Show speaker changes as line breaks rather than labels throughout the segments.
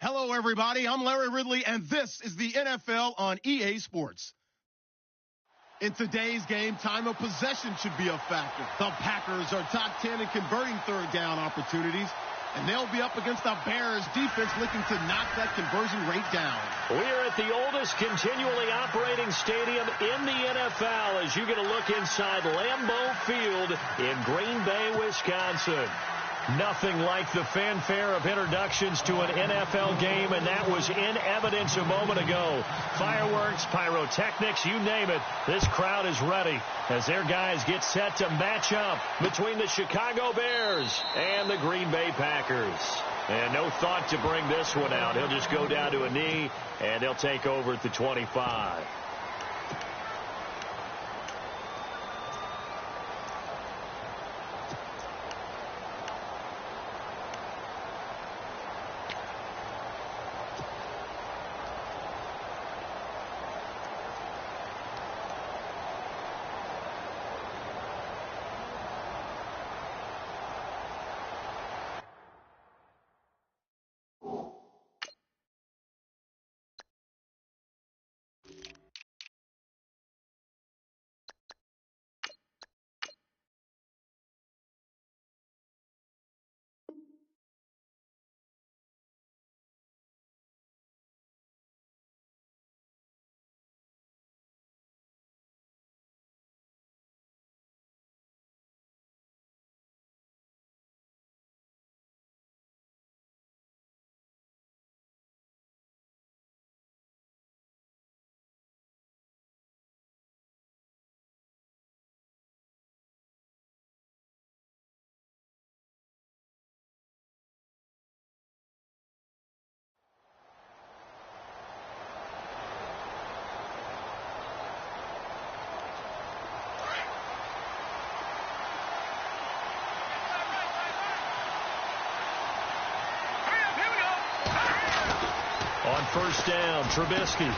Hello, everybody. I'm Larry Ridley, and this is the NFL on EA Sports. In today's game, time of possession should be a factor. The Packers are top 10 in converting third down opportunities, and they'll be up against the Bears defense looking to knock that conversion rate down.
We're at the oldest continually operating stadium in the NFL as you get a look inside Lambeau Field in Green Bay, Wisconsin. Nothing like the fanfare of introductions to an NFL game, and that was in evidence a moment ago. Fireworks, pyrotechnics, you name it. This crowd is ready as their guys get set to match up between the Chicago Bears and the Green Bay Packers. And no thought to bring this one out. He'll just go down to a knee, and they'll take over at the 25. On first down, Trubisky.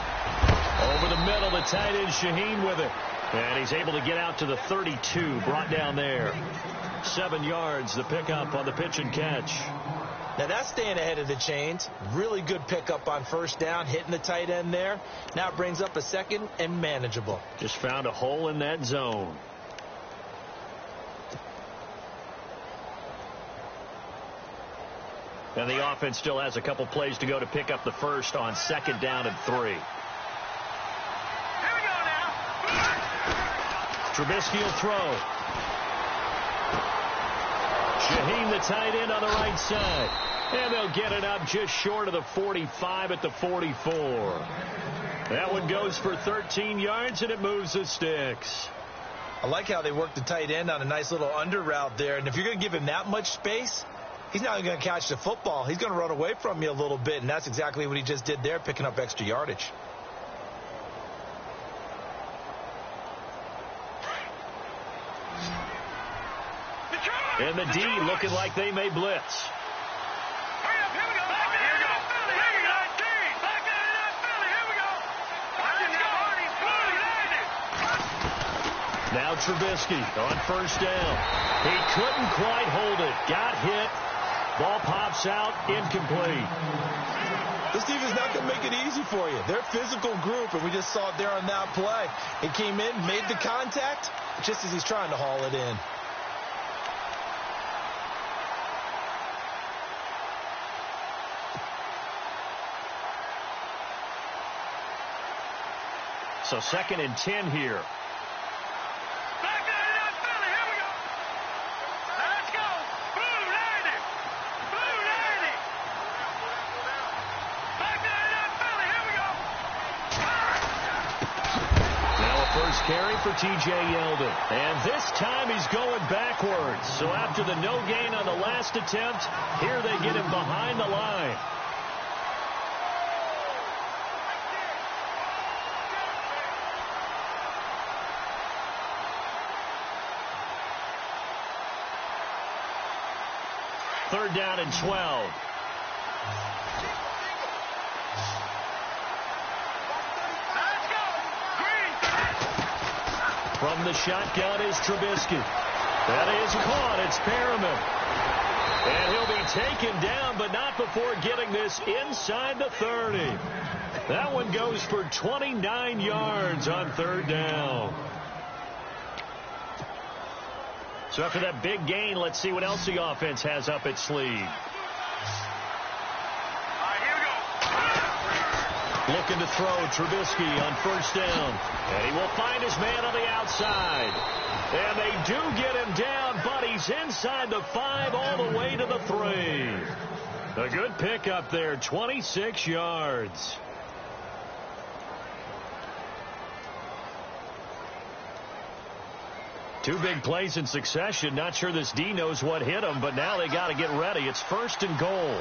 Over the middle, the tight end, Shaheen with it. And he's able to get out to the 32, brought down there. 7 yards, the pickup on the pitch and catch.
Now that's staying ahead of the chains. Really good pickup on first down, hitting the tight end there. Now it brings up a second and manageable.
Just found a hole in that zone. And the offense still has a couple plays to go to pick up the first on second down and 3.
Here we go now.
Trubisky will throw. Shaheen, the tight end, on the right side. And they'll get it up just short of the 45 at the 44. That one goes for 13 yards, and it moves the sticks.
I like how they work the tight end on a nice little under route there. And if you're going to give him that much space, he's not going to catch the football. He's going to run away from you a little bit, and that's exactly what he just did there, picking up extra yardage.
And the D looking like they may blitz. Now Trubisky on first down. He couldn't quite hold it. Got hit. Ball pops out, incomplete.
This defense not going to make it easy for you. They're a physical group, and we just saw it there on that play. He came in, made the contact, just as he's trying to haul it in.
So 2nd and 10 here. Carry for T.J. Yeldon. And this time he's going backwards. So after the no gain on the last attempt, here they get him behind the line. Third down and 12. From the shotgun is Trubisky. That is caught. It's Perriman. And he'll be taken down, but not before getting this inside the 30. That one goes for 29 yards on third down. So after that big gain, let's see what else the offense has up its sleeve. Looking to throw Trubisky on first down. And he will find his man on the outside. And they do get him down, but he's inside the 5 all the way to the 3. A good pickup there, 26 yards. Two big plays in succession. Not sure this D knows what hit him, but now they got to get ready. It's first and goal.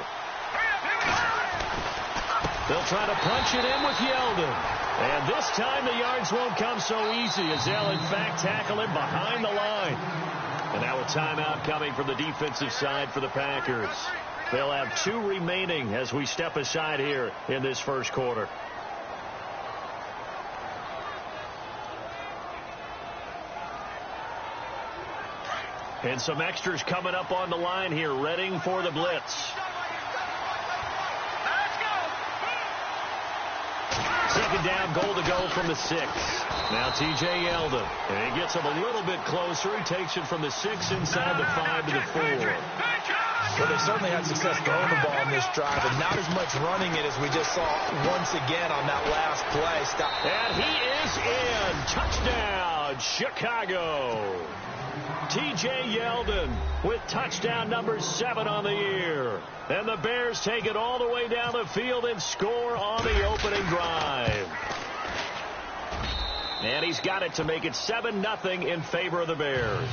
They'll try to punch it in with Yeldon. And this time the yards won't come so easy as they'll, in fact, tackle him behind the line. And now a timeout coming from the defensive side for the Packers. They'll have 2 remaining as we step aside here in this first quarter. And some extras coming up on the line here, readying for the blitz. Second down, goal to go from the 6. Now T.J. Yeldon. And he gets him a little bit closer. He takes it from the 6 inside the 5 to the 4.
Well, they certainly had success throwing the ball in this drive, and not as much running it as we just saw once again on that last play.
And he is in. Touchdown, Chicago. T.J. Yeldon with touchdown number 7 on the year. And the Bears take it all the way down the field and score on the opening drive. And he's got it to make it 7-0 in favor of the Bears.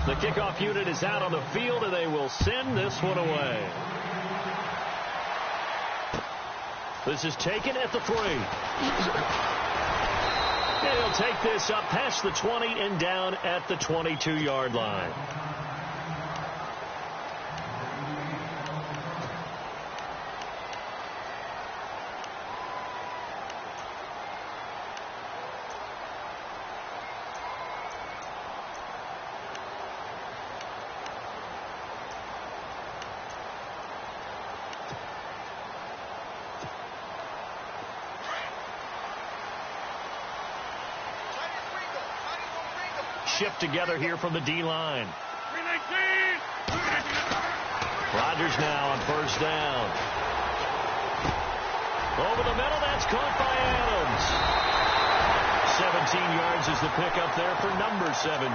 The kickoff unit is out on the field, and they will send this one away. This is taken at the 3. And he'll take this up past the 20 and down at the 22-yard line. Shift together here from the D-line. Rodgers now on first down. Over the middle, that's caught by Adams. 17 yards is the pickup there for number 17.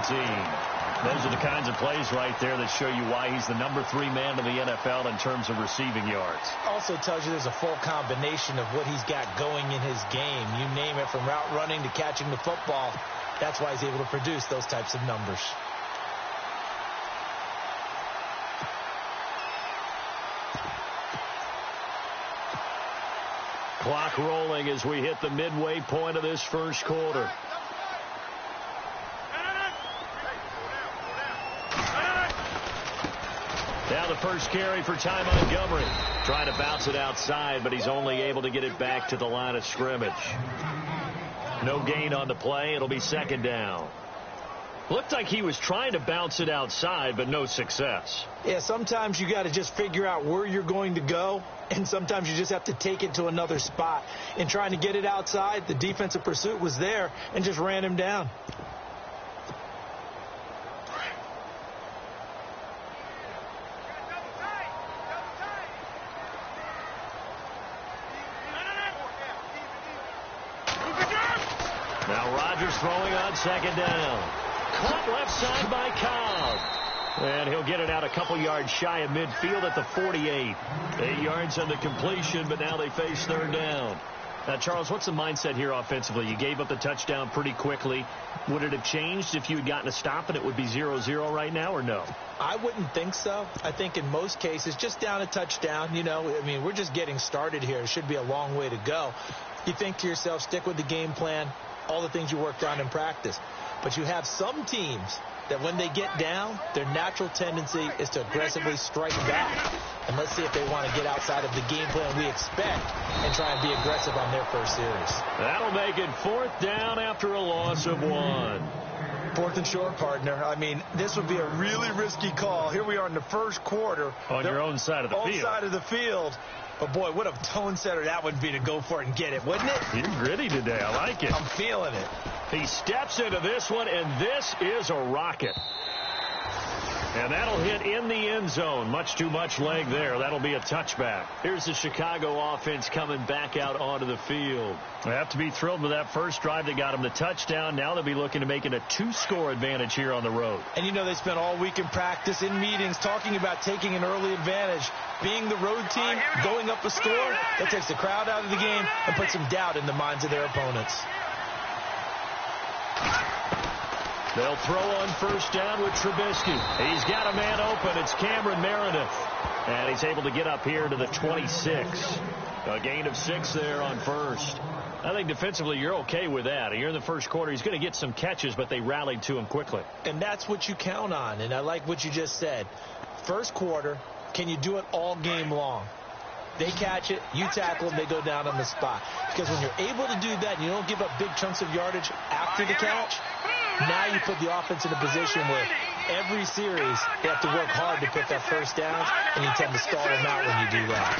Those are the kinds of plays right there that show you why he's the number 3 man in the NFL in terms of receiving yards.
Also tells you there's a full combination of what he's got going in his game. You name it, from route running to catching the football. That's why he's able to produce those types of numbers.
Clock rolling as we hit the midway point of this first quarter. Now the first carry for Ty Montgomery. Trying to bounce it outside, but he's only able to get it back to the line of scrimmage. No gain on the play. It'll be second down. Looked like he was trying to bounce it outside, but no success.
Yeah, sometimes you got to just figure out where you're going to go, and sometimes you just have to take it to another spot. In trying to get it outside, the defensive pursuit was there and just ran him down.
Now Rodgers throwing on second down. Caught left side by Cobb. And he'll get it out a couple yards shy of midfield at the 48. 8 yards on the completion, but now they face third down. Now, Charles, what's the mindset here offensively? You gave up the touchdown pretty quickly. Would it have changed if you had gotten a stop and it would be 0-0 right now, or no?
I wouldn't think so. I think in most cases, just down a touchdown, you know, I mean, we're just getting started here. It should be a long way to go. You think to yourself, stick with the game plan, all the things you worked on in practice. But you have some teams that when they get down, their natural tendency is to aggressively strike back. And let's see if they want to get outside of the game plan we expect and try and be aggressive on their first series.
That'll make it fourth down after a loss of 1.
Fourth and short, partner. I mean, this would be a really risky call. Here we are in the first quarter.
On your own side of the field.
Own side of the field. But, boy, what a tone setter that would be to go for it and get it, wouldn't it?
You're gritty today. I like it.
I'm feeling it.
He steps into this one, and this is a rocket. And that'll hit in the end zone. Much too much leg there. That'll be a touchback. Here's the Chicago offense coming back out onto the field. They have to be thrilled with that first drive. They got them the touchdown. Now they'll be looking to make it a 2-score advantage here on the road.
And, you know, they spent all week in practice, in meetings, talking about taking an early advantage. Being the road team, going up a score, that takes the crowd out of the game and puts some doubt in the minds of their opponents.
They'll throw on first down with Trubisky. He's got a man open. It's Cameron Meredith. And he's able to get up here to the 26. A gain of 6 there on first. I think defensively you're okay with that. Here in the first quarter, he's going to get some catches, but they rallied to him quickly.
And that's what you count on. And I like what you just said. First quarter, can you do it all game long? They catch it, you tackle them, they go down on the spot. Because when you're able to do that and you don't give up big chunks of yardage after the catch, now you put the offense in a position where every series they have to work hard to put that first down, and you tend to stall them out when you do that.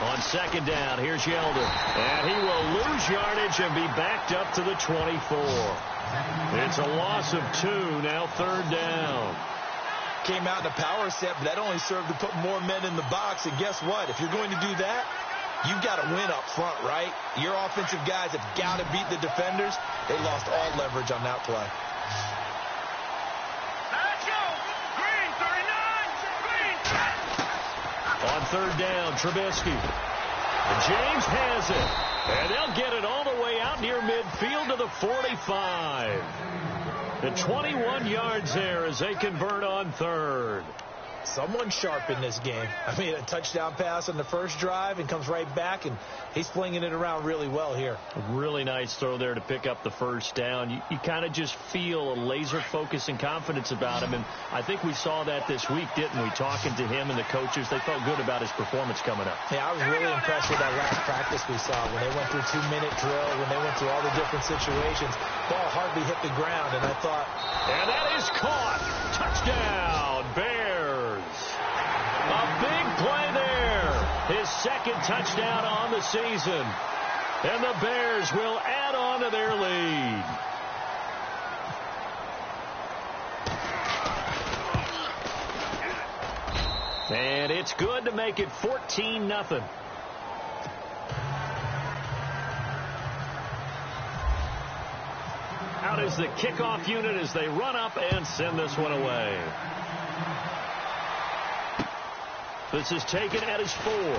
On second down, here's Yeldon. And he will lose yardage and be backed up to the 24. It's a loss of 2, now third down.
Came out in a power set, but that only served to put more men in the box. And guess what? If you're going to do that, you've got to win up front, right? Your offensive guys have got to beat the defenders. They lost all leverage on that play.
Let's go. Green, 39. Green.
On third down, Trubisky. James has it. And they'll get it all the way out near midfield to the 45. The 21 yards there as they convert on third.
Someone sharp in this game. I mean, a touchdown pass on the first drive and comes right back, and he's flinging it around really well here.
Really nice throw there to pick up the first down. You kind of just feel a laser focus and confidence about him, and I think we saw that this week, didn't we? Talking to him and the coaches, they felt good about his performance coming up.
Yeah, I was really impressed with that last practice we saw when they went through 2-minute drill, when they went through all the different situations. Ball hardly hit the ground, and I thought...
And that is caught. Touchdown, Bears. A big play there. His second touchdown on the season. And the Bears will add on to their lead. And it's good to make it 14-0. Out is the kickoff unit as they run up and send this one away. This is taken at his 4. Now a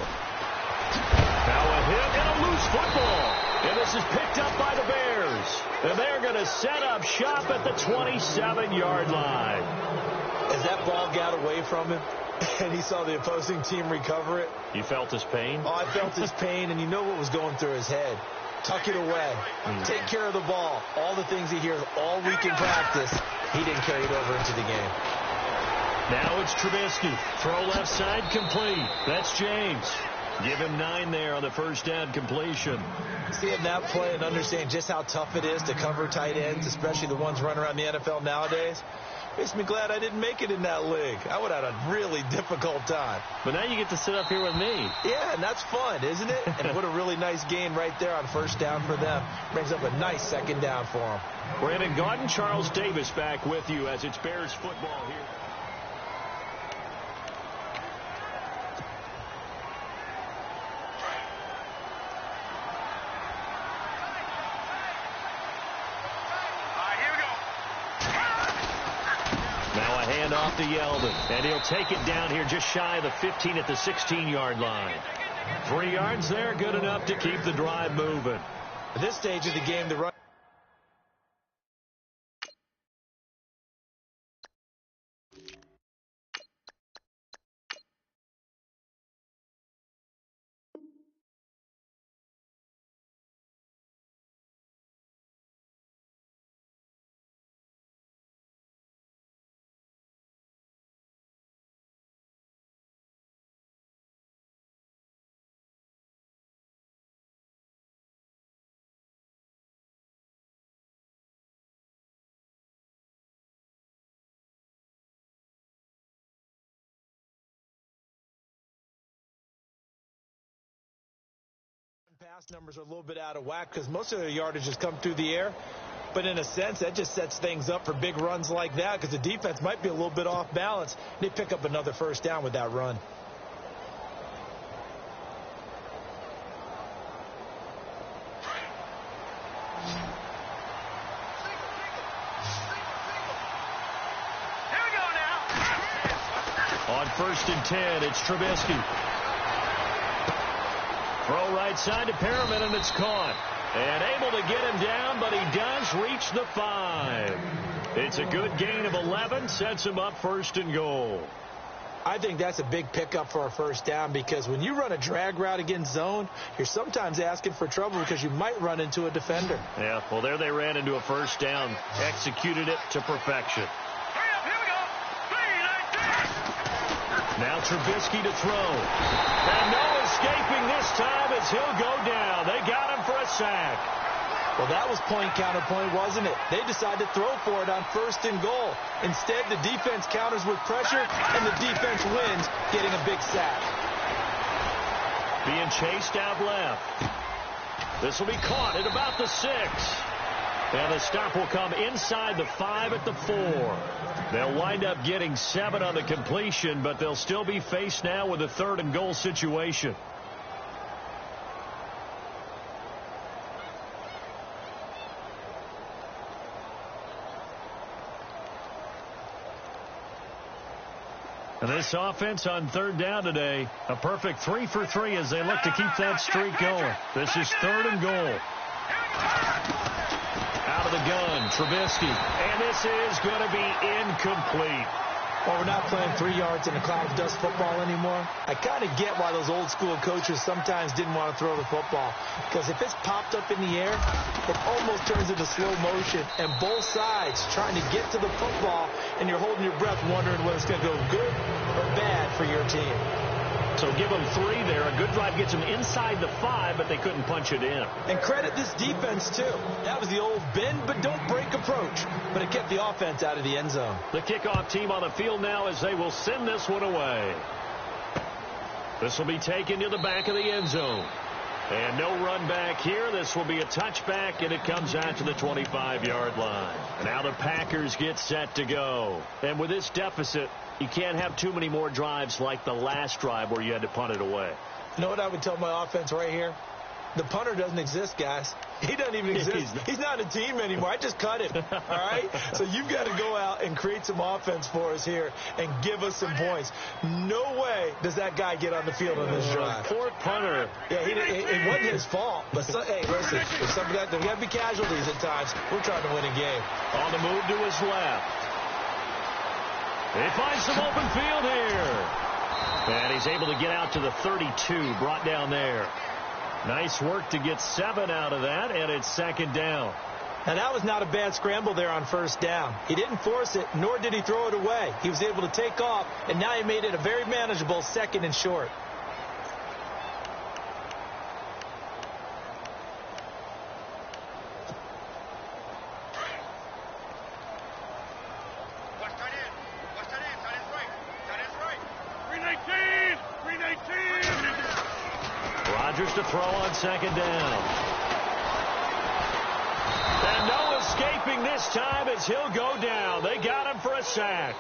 hit and a loose football. And this is picked up by the Bears. And they're going to set up shop at the 27-yard line.
As that ball got away from him and he saw the opposing team recover it.
You felt his pain?
Oh, I felt his pain, and you know what was going through his head. Tuck it away. Take care of the ball. All the things he hears all week in practice, he didn't carry it over into the game.
Now it's Trubisky. Throw left side complete. That's James. Give him 9 there on the first down completion.
Seeing that play and understanding just how tough it is to cover tight ends, especially the ones running around the NFL nowadays, makes me glad I didn't make it in that league. I would have had a really difficult time.
But now you get to sit up here with me.
Yeah, and that's fun, isn't it? And what a really nice gain right there on first down for them. Brings up a nice second down for them.
Brandon Gaudin, Charles Davis back with you as it's Bears football here. Off to Yeldon, and he'll take it down here just shy of the 15 at the 16-yard line. 3 yards there, good enough to keep the drive moving.
At this stage of the game, the run pass numbers are a little bit out of whack because most of their yardage has come through the air. But in a sense, that just sets things up for big runs like that because the defense might be a little bit off balance. They pick up another first down with that run.
Here we go now.
On 1st and 10, it's Trubisky. Throw right side to Perriman, and it's caught. And able to get him down, but he does reach the 5. It's a good gain of 11, sets him up 1st and goal.
I think that's a big pickup for a first down because when you run a drag route against zone, you're sometimes asking for trouble because you might run into a defender.
Yeah, well, there they ran into a first down, executed it to perfection.
Hurry up, here we go. 3, 19.
Now Trubisky to throw. And no escaping this time as he'll go down. They got him for a sack.
Well, that was point counterpoint, wasn't it? They decided to throw for it on 1st and goal. Instead, the defense counters with pressure, and the defense wins, getting a big sack.
Being chased out left. This will be caught at about the 6. And the stop will come inside the 5 at the 4. They'll wind up getting 7 on the completion, but they'll still be faced now with a 3rd and goal situation. And this offense on 3rd down today, a perfect 3 for 3 as they look to keep that streak going. This is 3rd and goal. Out of the gun, Trubisky. And this is going to be incomplete.
Well, we're not playing 3 yards in a cloud of dust football anymore. I kind of get why those old school coaches sometimes didn't want to throw the football. Because if it's popped up in the air, it almost turns into slow motion. And both sides trying to get to the football, and you're holding your breath wondering whether it's going to go good or bad for your team.
So give them 3 there. A good drive gets them inside the 5, but they couldn't punch it in.
And credit this defense, too. That was the old bend but don't break approach. But it kept the offense out of the end zone.
The kickoff team on the field now as they will send this one away. This will be taken to the back of the end zone. And no run back here. This will be a touchback, and it comes out to the 25-yard line. Now the Packers get set to go. And with this deficit, you can't have too many more drives like the last drive where you had to punt it away.
You know what I would tell my offense right here? The punter doesn't exist, guys. He doesn't even exist. He's not a team anymore. I just cut him, all right? So you've got to go out and create some offense for us here and give us some points. No way does that guy get on the field on this drive.
Poor punter.
Yeah, it wasn't his fault. But, hey, listen, if some guys, there got to be casualties at times. We're trying to win a game.
On the move to his left. He finds some open field here. And he's able to get out to the 32, brought down there. Nice work to get 7 out of that, and it's 2nd down.
Now, that was not a bad scramble there on 1st down. He didn't force it, nor did he throw it away. He was able to take off, and now he made it a very manageable 2nd and short.
Rodgers to throw on 2nd down. And no escaping this time as he'll go down. They got him for a sack.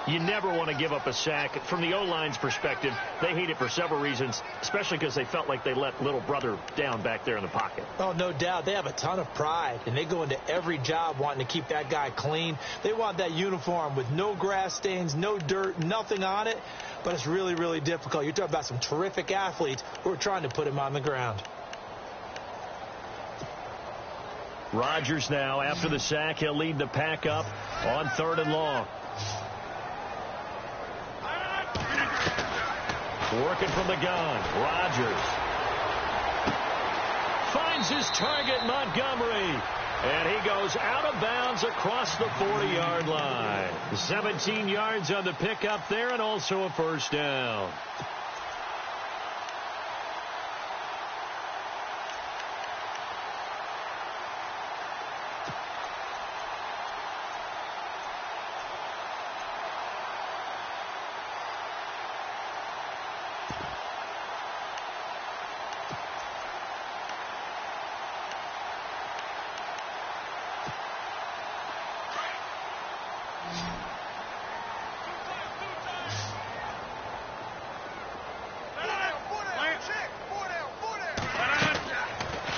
You never want to give up a sack. From the O-line's perspective, they hate it for several reasons, especially because they felt like they let little brother down back there in the pocket.
Oh, no doubt. They have a ton of pride, and they go into every job wanting to keep that guy clean. They want that uniform with no grass stains, no dirt, nothing on it. But it's really, really difficult. You're talking about some terrific athletes who are trying to put him on the ground.
Rodgers now, after the sack, he'll lead the pack up on 3rd and long. Working from the gun. Rodgers finds his target, Montgomery. And he goes out of bounds across the 40-yard line. 17 yards on the pickup there, and also a 1st down.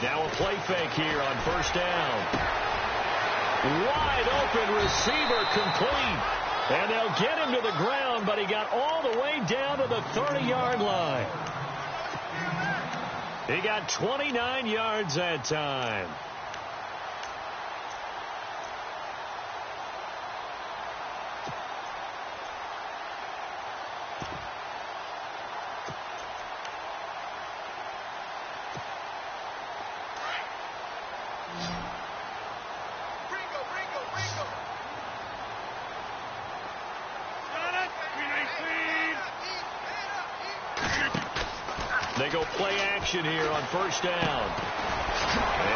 Now a play fake here on first down. Wide open receiver complete. And they'll get him to the ground, but he got all the way down to the 30-yard line. He got 29 yards that time. They go play action here on first down.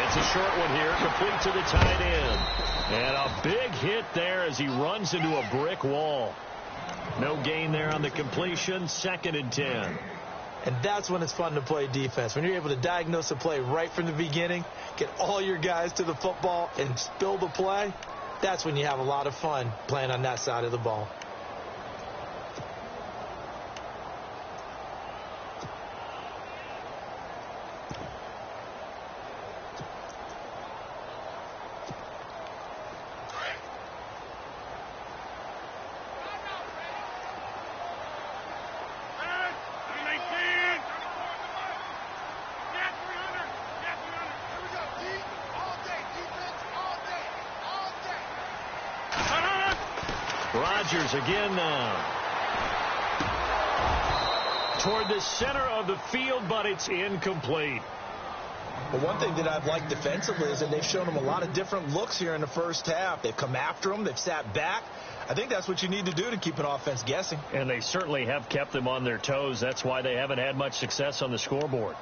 It's a short one here, complete to the tight end. And a big hit there as he runs into a brick wall. No gain there on the completion, 2nd and 10.
And that's when it's fun to play defense. When you're able to diagnose a play right from the beginning, get all your guys to the football, and spill the play, that's when you have a lot of fun playing on that side of the ball.
Rodgers again now. Toward the center of the field, but it's incomplete.
Well, one thing that I've liked defensively is that they've shown him a lot of different looks here in the first half. They've come after him. They've sat back. I think that's what you need to do to keep an offense guessing.
And they certainly have kept them on their toes. That's why they haven't had much success on the scoreboard.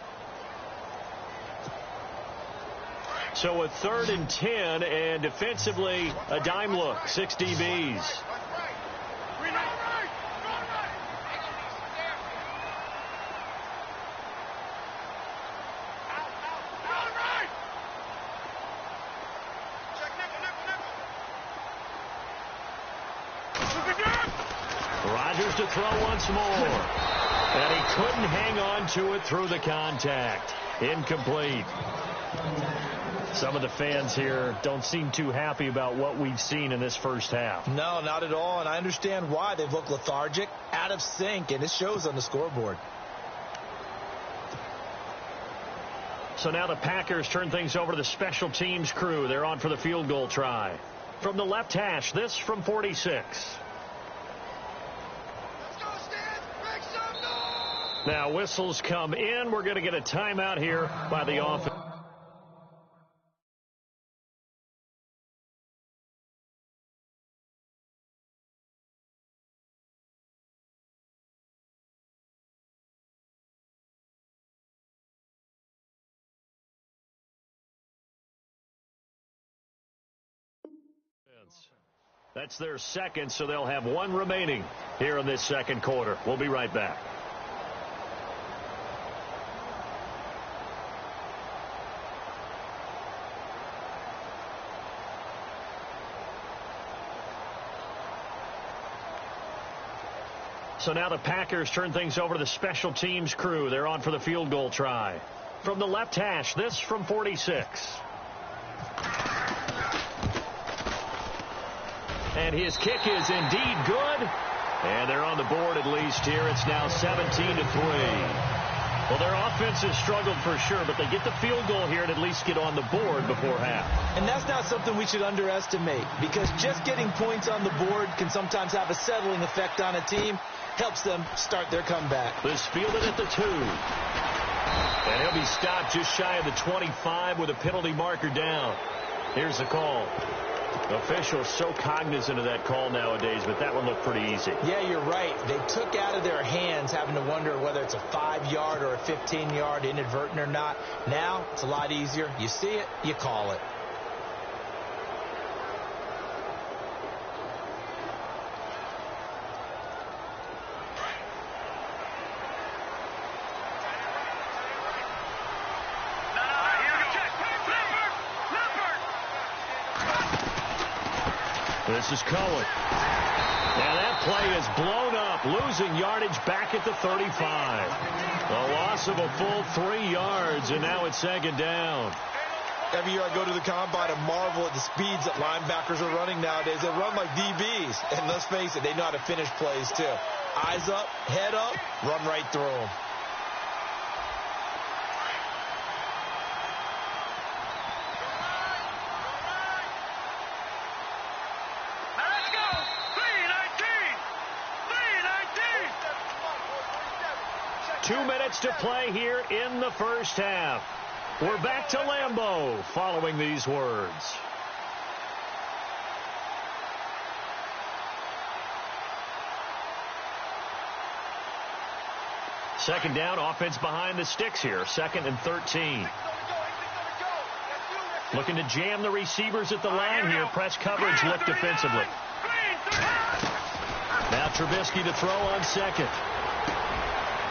So a 3rd and 10, and defensively a dime look, 6 DBs. Rodgers to throw once more. And he couldn't hang on to it through the contact. Incomplete. Some of the fans here don't seem too happy about what we've seen in this first half.
No, not at all, and I understand why. They've looked lethargic, out of sync, and it shows on the scoreboard.
So now the Packers turn things over to the special teams crew. They're on for the field goal try. From the left hash, this from 46. Now whistles come in. We're going to get a timeout here by the offense. That's their 2nd, so they'll have 1 remaining here in this 2nd quarter. We'll be right back. So now the Packers turn things over to the special teams crew. They're on for the field goal try. From the left hash, this from 46. And his kick is indeed good. And they're on the board at least here. It's now 17-3. Well, their offense has struggled for sure, but they get the field goal here and at least get on the board before half.
And that's not something we should underestimate, because just getting points on the board can sometimes have a settling effect on a team. Helps them start their comeback.
This fielded at the 2. And he'll be stopped just shy of the 25 with a penalty marker down. Here's the call. Officials so cognizant of that call nowadays, but that one looked pretty easy.
Yeah, you're right. They took out of their hands having to wonder whether it's a 5-yard or a 15-yard, inadvertent or not. Now, it's a lot easier. You see it, you call it.
This is Cohen. And that play is blown up. up, losing yardage back at the 35. A loss of a full 3 yards, and now it's second down.
Every year I go to the combine and marvel at the speeds that linebackers are running nowadays. They run like DBs. And let's face it, they know how to finish plays too. Eyes up, head up, run right through them.
Let's go. 3-19.
2 minutes to play here in the first half. We're back to Lambeau following these words. Second down, offense behind the sticks here. 2nd and 13. Looking to jam the receivers at the line here. Press coverage, look defensively. Now Trubisky to throw on second.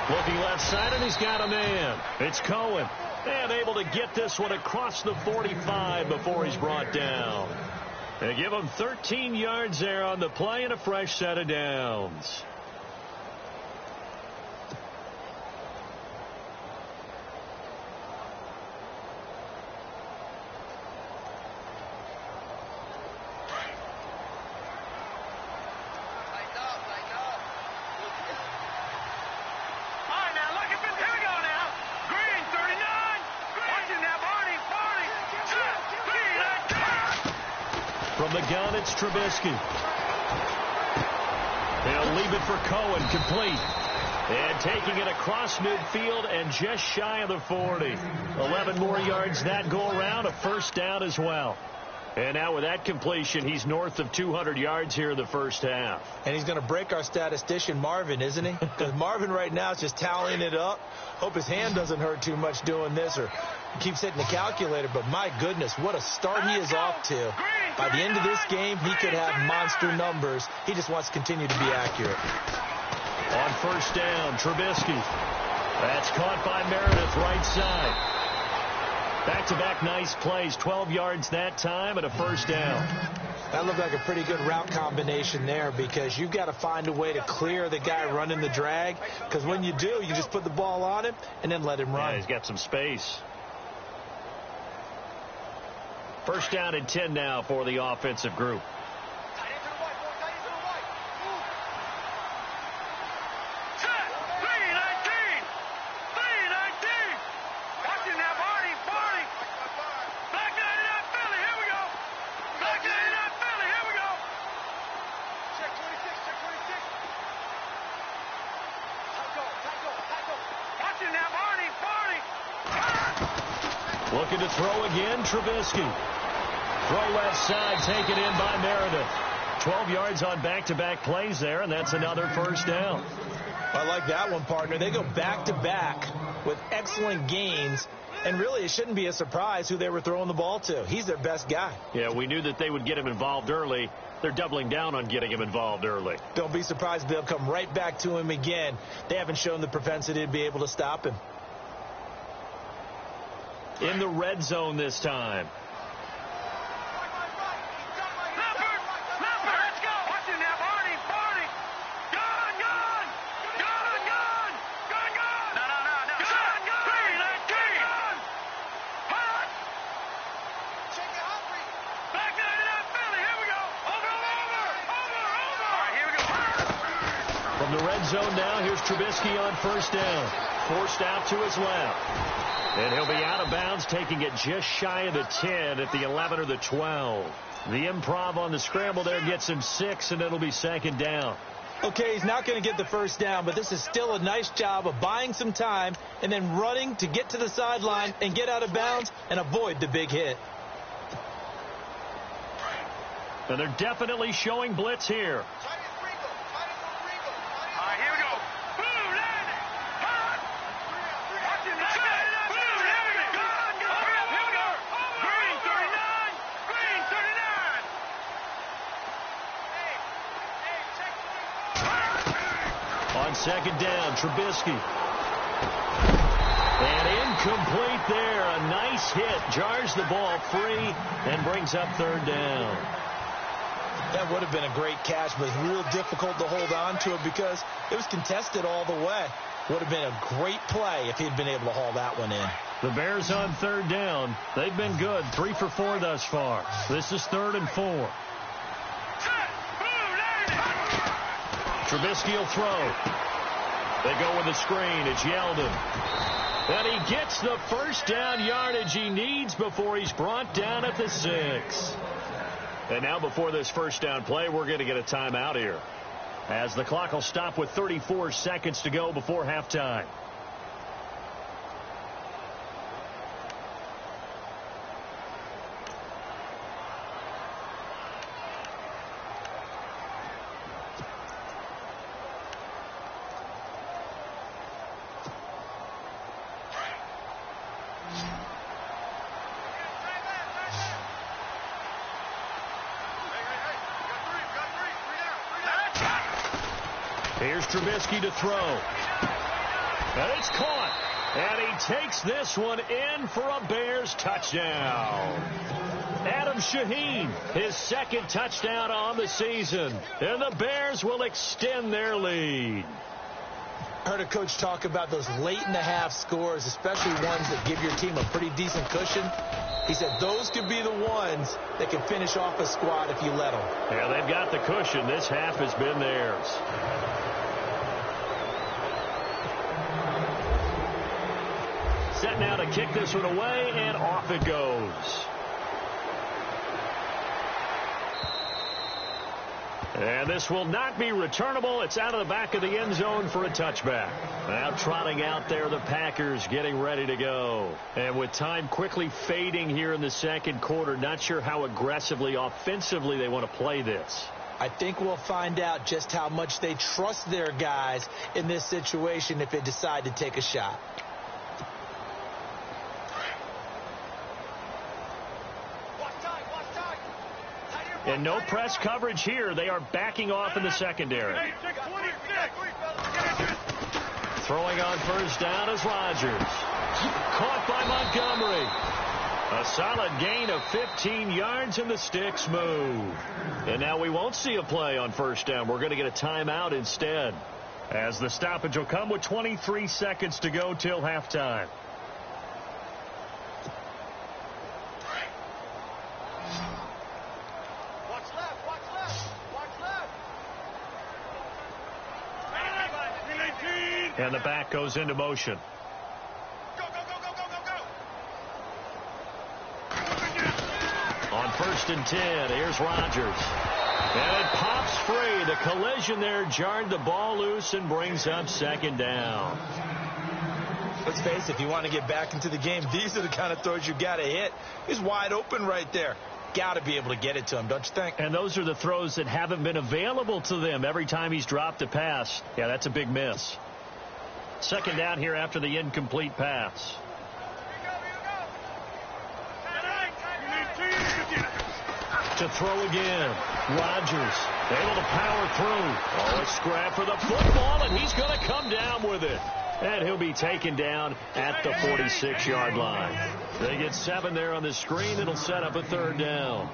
Looking left side, and he's got a man. It's Cohen. And able to get this one across the 45 before he's brought down. They give him 13 yards there on the play and a fresh set of downs. From the gun, it's Trubisky. They'll leave it for Cohen, complete. And taking it across midfield and just shy of the 40. 11 more yards that go around, a first down as well. And now with that completion, he's north of 200 yards here in the first half.
And he's going to break our statistician, Marvin, isn't he? Because Marvin right now is just tallying it up. Hope his hand doesn't hurt too much doing this or keeps hitting the calculator. But my goodness, what a start he is off to. By the end of this game, he could have monster numbers. He just wants to continue to be accurate.
On first down, Trubisky. That's caught by Meredith, right side. Back-to-back nice plays, 12 yards that time and a first down.
That looked like a pretty good route combination there because you've got to find a way to clear the guy running the drag because when you do, you just put the ball on him and then let him run.
Yeah, he's got some space. First down and 10 now for the offensive group. Looking to throw again, Trubisky. Throw left side, taken in by Meredith. 12 yards on back-to-back plays there, and that's another first down.
I like that one, partner. They go back-to-back with excellent gains, and really it shouldn't be a surprise who they were throwing the ball to. He's their best guy.
Yeah, we knew that they would get him involved early. They're doubling down on getting him involved early.
Don't be surprised if they'll come right back to him again. They haven't shown the propensity to be able to stop him.
In the red zone this time. From the red zone now, here's Trubisky on first down. Forced out to his left. And he'll be out of bounds, taking it just shy of the 10 at the 11 or the 12. The improv on the scramble there gets him 6, and it'll be second down.
Okay, he's not going to get the first down, but this is still a nice job of buying some time and then running to get to the sideline and get out of bounds and avoid the big hit.
And they're definitely showing blitz here. On second down, Trubisky. And incomplete there. A nice hit. Jars the ball free and brings up third down.
That would have been a great catch, but it's real difficult to hold on to it because it was contested all the way. Would have been a great play if he'd been able to haul that one in.
The Bears on third down. They've been good, 3 for 4 thus far. This is 3rd and 4. Trubisky will throw. They go with a screen. It's Yeldon. And he gets the first down yardage he needs before he's brought down at the 6. And now before this first down play, we're going to get a timeout here, as the clock will stop with 34 seconds to go before halftime. Here's Trubisky to throw. And it's caught. And he takes this one in for a Bears touchdown. Adam Shaheen, his 2nd touchdown on the season. And the Bears will extend their lead.
I heard a coach talk about those late-in-the-half scores, especially ones that give your team a pretty decent cushion. He said those could be the ones that can finish off a squad if you let them.
Yeah, they've got the cushion. This half has been theirs. Set now to kick this one away, and off it goes. And this will not be returnable. It's out of the back of the end zone for a touchback. Now trotting out there, the Packers getting ready to go. And with time quickly fading here in the second quarter, not sure how aggressively, offensively they want to play this.
I think we'll find out just how much they trust their guys in this situation if they decide to take a shot.
And no press coverage here. They are backing off in the secondary. Throwing on first down is Rodgers. Caught by Montgomery. A solid gain of 15 yards, and the sticks move. And now we won't see a play on first down. We're going to get a timeout instead, as the stoppage will come with 23 seconds to go till halftime. And the back goes into motion.
Go, go, go, go, go, go, go.
On 1st and 10, here's Rodgers. And it pops free. The collision there jarred the ball loose and brings up 2nd down.
Let's face it, if you want to get back into the game, these are the kind of throws you got to hit. He's wide open right there. Got to be able to get it to him, don't you think?
And those are the throws that haven't been available to them every time he's dropped a pass. Yeah, that's a big miss. 2nd down here after the incomplete pass. To throw again. Rodgers able to power through. Oh, a scrap for the football, and he's going to come down with it. And he'll be taken down at the 46-yard line. They get 7 there on the screen. It'll set up a 3rd down.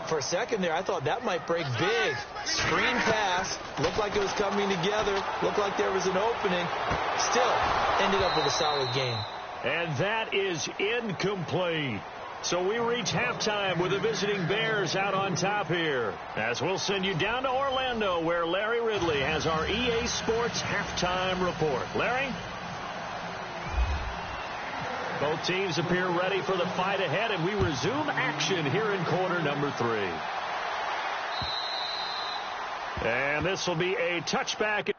For a second there, I thought that might break big. Screen pass. Looked like it was coming together. Looked like there was an opening. Still ended up with a solid game.
And that is incomplete. So we reach halftime with the visiting Bears out on top here, as we'll send you down to Orlando, where Larry Ridley has our EA Sports halftime report. Larry? Both teams appear ready for the fight ahead, and we resume action here in quarter number 3. And this will be a touchback.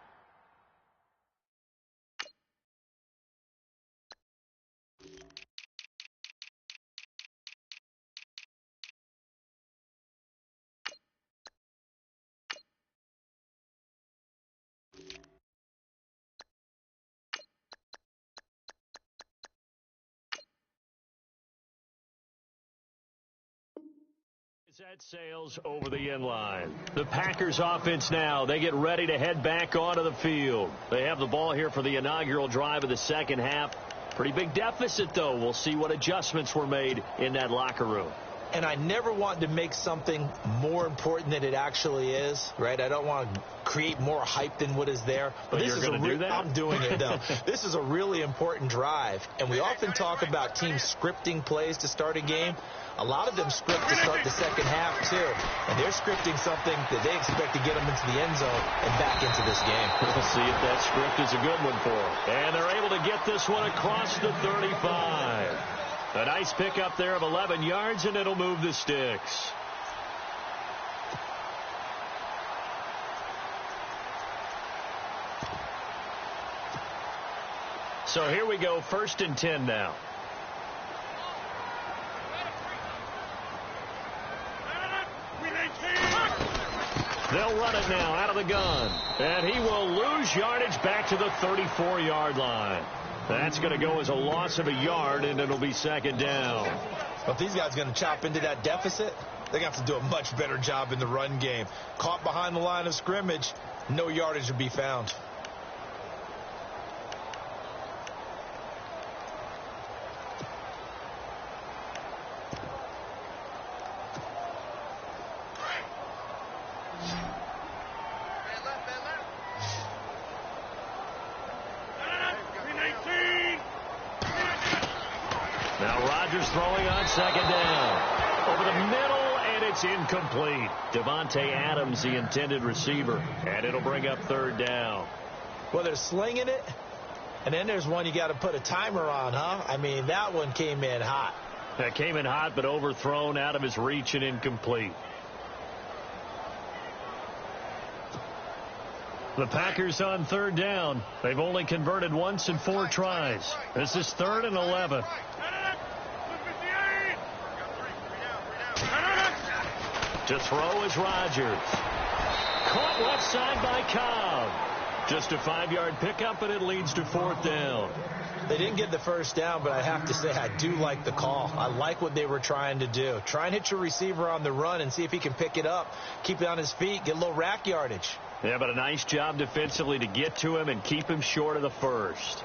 Set sails over the end line. The Packers offense now, they get ready to head back onto the field. They have the ball here for the inaugural drive of the second half. Pretty big deficit, though. We'll see what adjustments were made in that locker room.
and I never want to make something more important than it actually is, right? I don't want to create more hype than what is there.
But this you're going to do that?
I'm doing it, though. This is a really important drive, and we often talk about teams scripting plays to start a game. A lot of them script to start the second half, too. And they're scripting something that they expect to get them into the end zone and back into this game.
We'll see if that script is a good one for them. And they're able to get this one across the 35. A nice pickup there of 11 yards, and it'll move the sticks. So here we go, 1st and 10 now. They'll run it now out of the gun. And he will lose yardage back to the 34-yard line. That's going to go as a loss of a yard, and it'll be 2nd down.
Well, if these guys are going to chop into that deficit, they're going to have to do a much better job in the run game. Caught behind the line of scrimmage, no yardage to be found.
Throwing on 2nd down. Over the middle, and it's incomplete. Devontae Adams, the intended receiver. And it'll bring up 3rd down.
Well, they're slinging it. And then there's one you got to put a timer on, huh? I mean, that one came in hot.
That came in hot, but overthrown, out of his reach, and incomplete. The Packers on 3rd down. They've only converted once in 4 tries. This is 3rd and 11. To throw is Rodgers. Caught left side by Cobb. Just a 5-yard pickup, and it leads to 4th down.
They didn't get the 1st down, but I have to say I do like the call. I like what they were trying to do. Try and hit your receiver on the run and see if he can pick it up. Keep it on his feet. Get a little rack yardage.
Yeah, but a nice job defensively to get to him and keep him short of the 1st.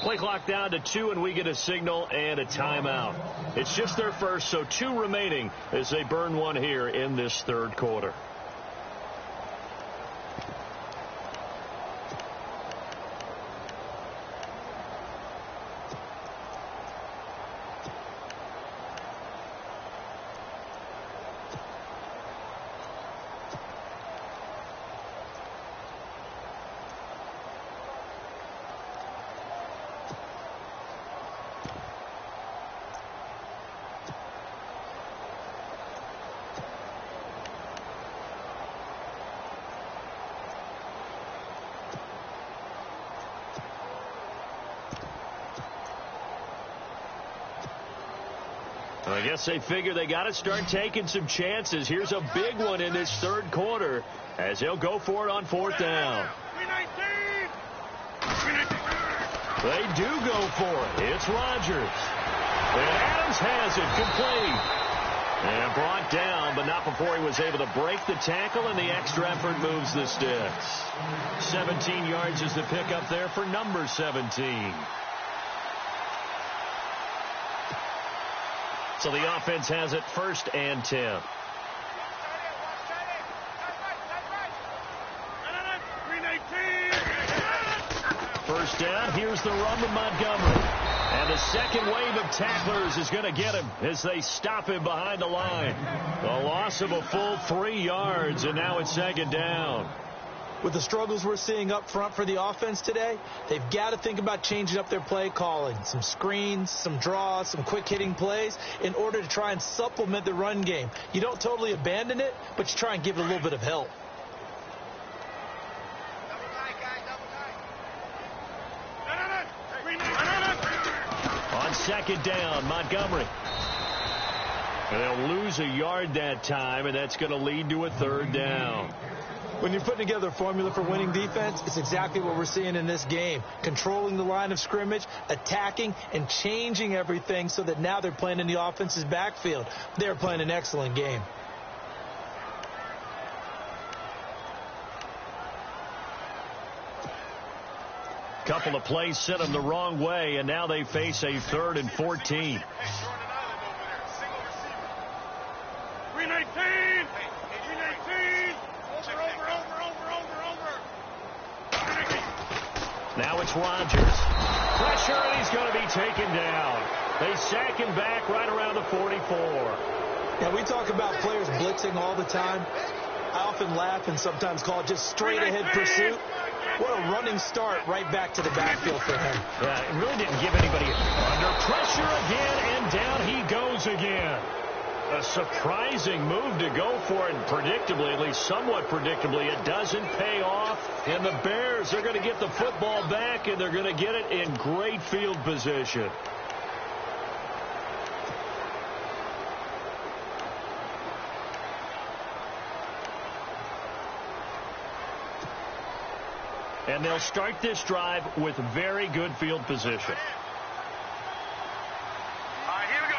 Play clock down to 2, and we get a signal and a timeout. It's just their first, so 2 remaining as they burn one here in this 3rd quarter. I guess they figure they got to start taking some chances. Here's a big one in this 3rd quarter as they'll go for it on 4th down. They do go for it. It's Rodgers. And Adams has it complete. And brought down, but not before he was able to break the tackle, and the extra effort moves the sticks. 17 yards is the pickup there for number 17. So the offense has it 1st and 10. First down, here's the run with Montgomery. And the second wave of tacklers is going to get him as they stop him behind the line. A loss of a full 3 yards, and now it's 2nd down.
With the struggles we're seeing up front for the offense today, they've got to think about changing up their play calling. Some screens, some draws, some quick-hitting plays in order to try and supplement the run game. You don't totally abandon it, but you try and give it a little bit of help.
On 2nd down, Montgomery. And they'll lose a yard that time, and that's going to lead to a 3rd down.
When you're putting together a formula for winning defense, it's exactly what we're seeing in this game. Controlling the line of scrimmage, attacking, and changing everything so that now they're playing in the offense's backfield. They're playing an excellent game.
Couple of plays sent them the wrong way, and now they face a 3rd and 14.
319! 319! Over.
Now it's Rodgers. Pressure, and he's going to be taken down. They sack him back right around the 44.
Yeah, we talk about players blitzing all the time. I often laugh and sometimes call it just straight-ahead pursuit. What a running start right back to the backfield for him.
Yeah, it really didn't give anybody under pressure again, and down he goes again. A surprising move to go for it, and predictably, at least somewhat predictably, it doesn't pay off. And the Bears are going to get the football back, and they're going to get it in great field position. And they'll start this drive with very good field position.
All right, here we go.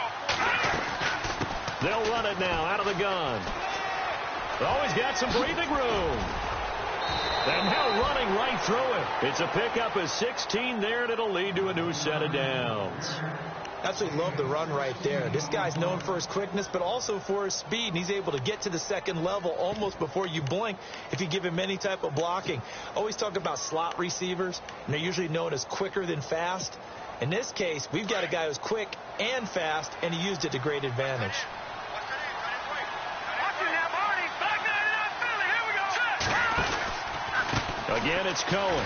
They'll run it now out of the gun. Always got some breathing room. And now running right through it. It's a pickup of 16 there, and it'll lead to a new set of downs.
Absolutely love the run right there. This guy's known for his quickness, but also for his speed, and he's able to get to the second level almost before you blink if you give him any type of blocking. Always talk about slot receivers, and they're usually known as quicker than fast. In this case, we've got a guy who's quick and fast, and he used it to great advantage.
Again, it's Cohen.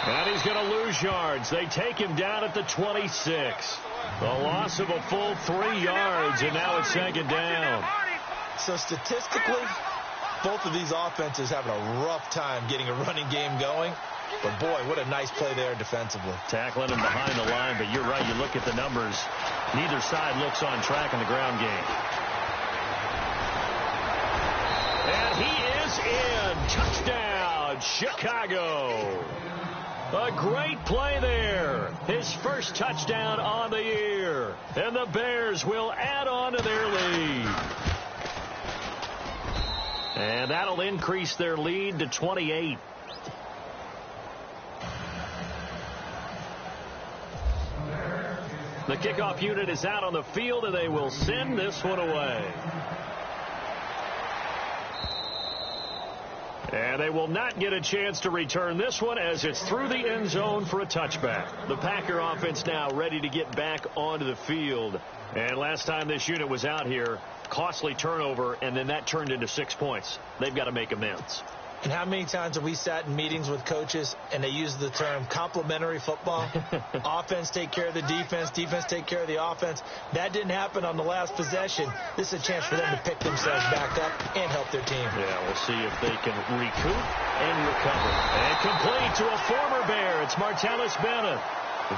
And he's going to lose yards. They take him down at the 26. A loss of a full 3 yards, and now it's 2nd down.
So statistically, both of these offenses having a rough time getting a running game going. But, boy, what a nice play there defensively.
Tackling him behind the line, but you're right. You look at the numbers. Neither side looks on track in the ground game. And he is in. Touchdown, Chicago. A great play there. His first touchdown on the year. And the Bears will add on to their lead. And that'll increase their lead to 28. The kickoff unit is out on the field, and they will send this one away. And they will not get a chance to return this one as it's through the end zone for a touchback. The Packer offense now ready to get back onto the field. And last time this unit was out here, costly turnover, and then that turned into 6 points. They've got to make amends.
And how many times have we sat in meetings with coaches and they use the term complementary football? Offense take care of the defense, defense take care of the offense. That didn't happen on the last possession. This is a chance for them to pick themselves back up and help their team.
Yeah, we'll see if they can recoup and recover. And complete to a former Bear. It's Martellus Bennett.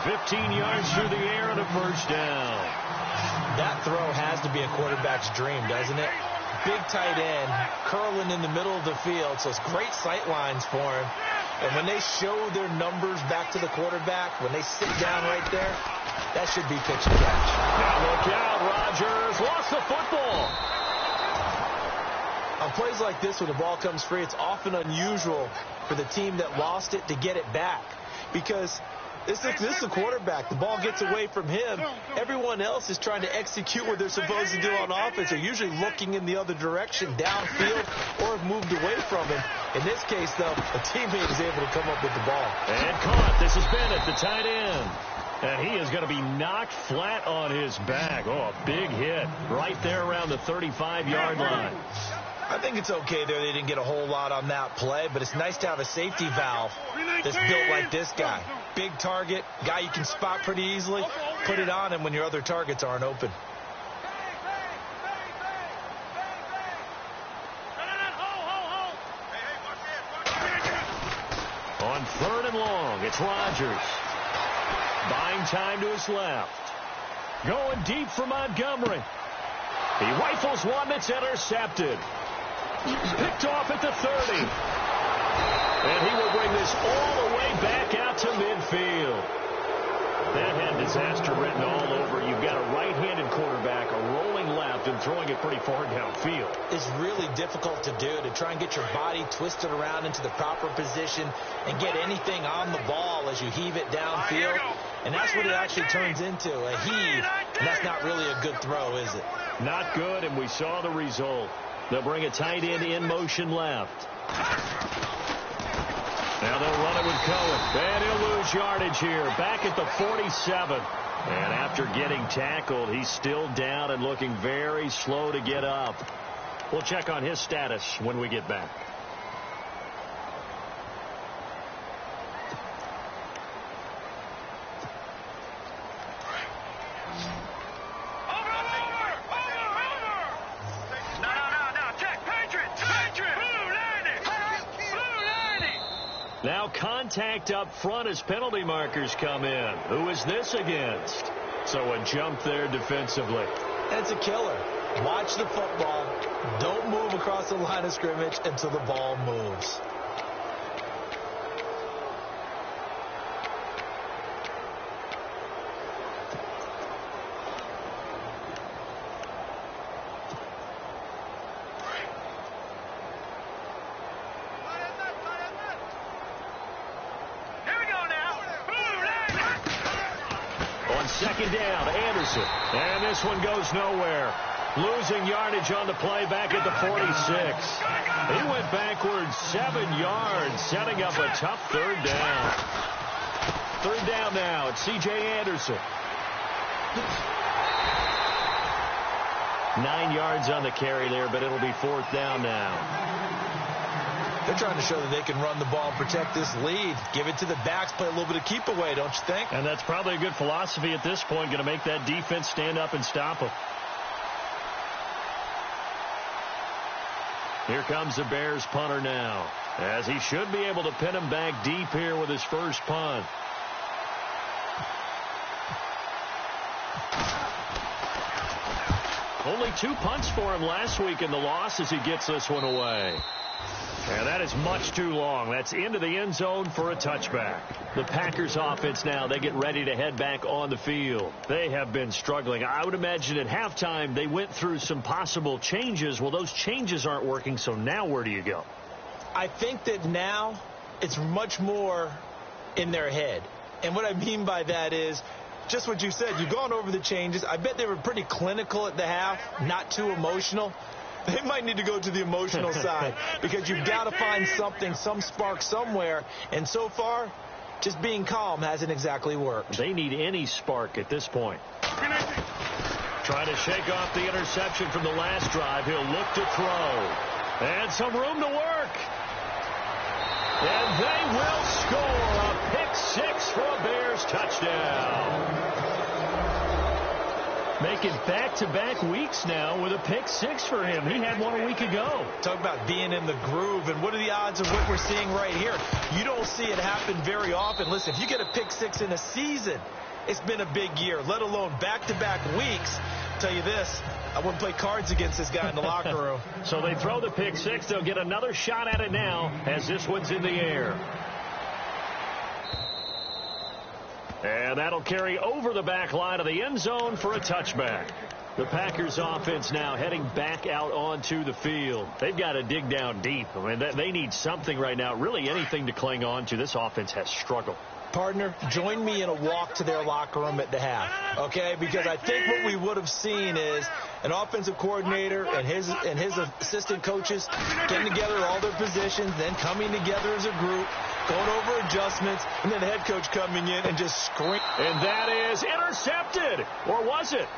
15 yards through the air and a first down.
That throw has to be a quarterback's dream, doesn't it? Big tight end, curling in the middle of the field, so it's great sight lines for him. And when they show their numbers back to the quarterback, when they sit down right there, that should be pitch and catch.
Now look out, Rodgers lost the football.
On plays like this, when the ball comes free, it's often unusual for the team that lost it to get it back. Because this is a quarterback. The ball gets away from him. Everyone else is trying to execute what they're supposed to do on offense. They're usually looking in the other direction, downfield, or have moved away from him. In this case, though, a teammate is able to come up with the ball.
And caught. This is Bennett, the tight end. And he is going to be knocked flat on his back. Oh, a big hit right there around the 35-yard line.
I think it's okay there. They didn't get a whole lot on that play, but it's nice to have a safety valve that's built like this guy. Big target, guy you can spot pretty easily. Put it on him when your other targets aren't open.
On 3rd and long, it's Rodgers. Buying time to his left. Going deep for Montgomery. He rifles one that's intercepted. Picked off at the 30. And he will bring this all the way back out to midfield. That had disaster written all over. You've got a right-handed quarterback, a rolling left, and throwing it pretty far downfield.
It's really difficult to do, to try and get your body twisted around into the proper position and get anything on the ball as you heave it downfield. And that's what it actually turns into, a heave. And that's not really a good throw, is it?
Not good, and we saw the result. They'll bring a tight end in motion left. Now they'll run it with Cohen. And he'll lose yardage here. Back at the 47. And after getting tackled, he's still down and looking very slow to get up. We'll check on his status when we get back. Now contact up front as penalty markers come in. Who is this against? So a jump there defensively.
That's a killer. Watch the football. Don't move across the line of scrimmage until the ball moves.
Second down, Anderson. And this one goes nowhere. Losing yardage on the play back at the 46. He went backwards 7 yards, setting up a tough third down. Third down now. It's C.J. Anderson. 9 yards on the carry there, but it'll be fourth down now.
They're trying to show that they can run the ball and protect this lead. Give it to the backs, play a little bit of keep away, don't you think?
And that's probably a good philosophy at this point, going to make that defense stand up and stop them. Here comes the Bears punter now, as he should be able to pin him back deep here with his first punt. Only 2 punts for him last week in the loss as he gets this one away. And that is much too long. That's into the end zone for a touchback. The Packers offense now, they get ready to head back on the field. They have been struggling. I would imagine at halftime they went through some possible changes. Well, those changes aren't working, so now where do you go?
I think that now it's much more in their head. And what I mean by that is just what you said. You've gone over the changes. I bet they were pretty clinical at the half, not too emotional. They might need to go to the emotional side because you've got to find something, some spark somewhere. And so far, just being calm hasn't exactly worked.
They need any spark at this point. Trying to shake off the interception from the last drive. He'll look to throw. And some room to work. And they will score a pick six for a Bears touchdown. Making back-to-back weeks now with a pick six for him. He had one a week ago.
Talk about being in the groove, and what are the odds of what we're seeing right here? You don't see it happen very often. Listen, if you get a pick six in a season, it's been a big year, let alone back-to-back weeks. I'll tell you this, I wouldn't play cards against this guy in the locker room.
So they throw the pick six. They'll get another shot at it now as this one's in the air. And that'll carry over the back line of the end zone for a touchback. The Packers offense now heading back out onto the field. They've got to dig down deep. I mean, they need something right now, really anything to cling on to. This offense has struggled.
Partner, join me in a walk to their locker room at the half, okay? Because I think what we would have seen is an offensive coordinator and his assistant coaches getting together all their positions, then coming together as a group, going over adjustments, and then the head coach coming in and just screaming.
And that is intercepted. Or was it?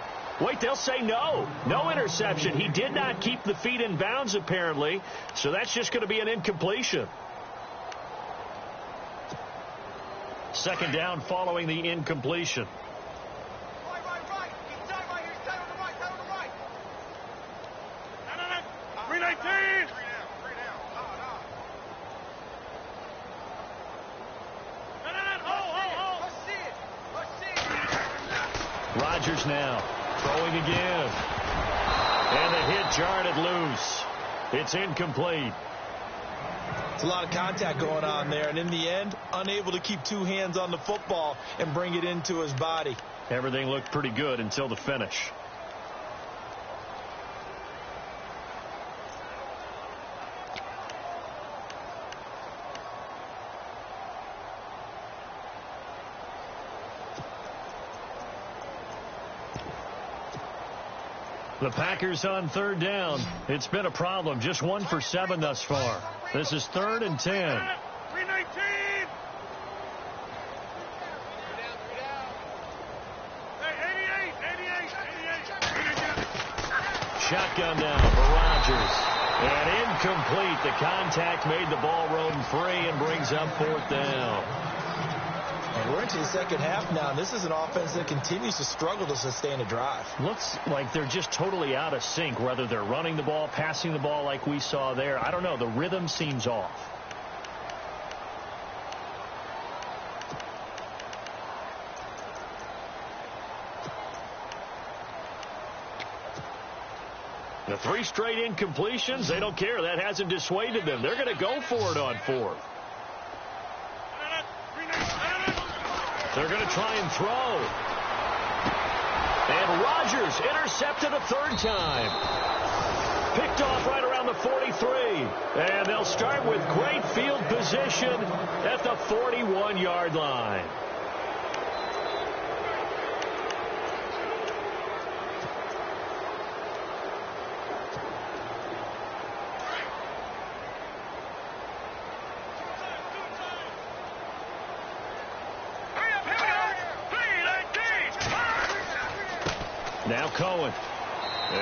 Wait, they'll say no. No interception. He did not keep the feet in bounds, apparently. So that's just going to be an incompletion. Second down following the incompletion.
Right. Keep tight right here. Tight on the right. No. 319. Three down. No. Let's see it.
Rodgers now throwing again. And the hit jarred it loose. It's incomplete.
It's a lot of contact going on there, and in the end, unable to keep two hands on the football and bring it into his body.
Everything looked pretty good until the finish. The Packers on third down. It's been a problem. Just 1 for 7 thus far. This is 3rd and 10.
319. Hey, 88.
Shotgun now for Rodgers. And incomplete. The contact made the ball roam free and brings up 4th down.
And we're into the second half now, and this is an offense that continues to struggle to sustain a drive.
Looks like they're just totally out of sync, whether they're running the ball, passing the ball like we saw there. I don't know. The rhythm seems off. The 3 straight incompletions, they don't care. That hasn't dissuaded them. They're going to go for it on 4th. They're going to try and throw. And Rodgers intercepted a 3rd time. Picked off right around the 43. And they'll start with great field position at the 41-yard line. Now Cohen,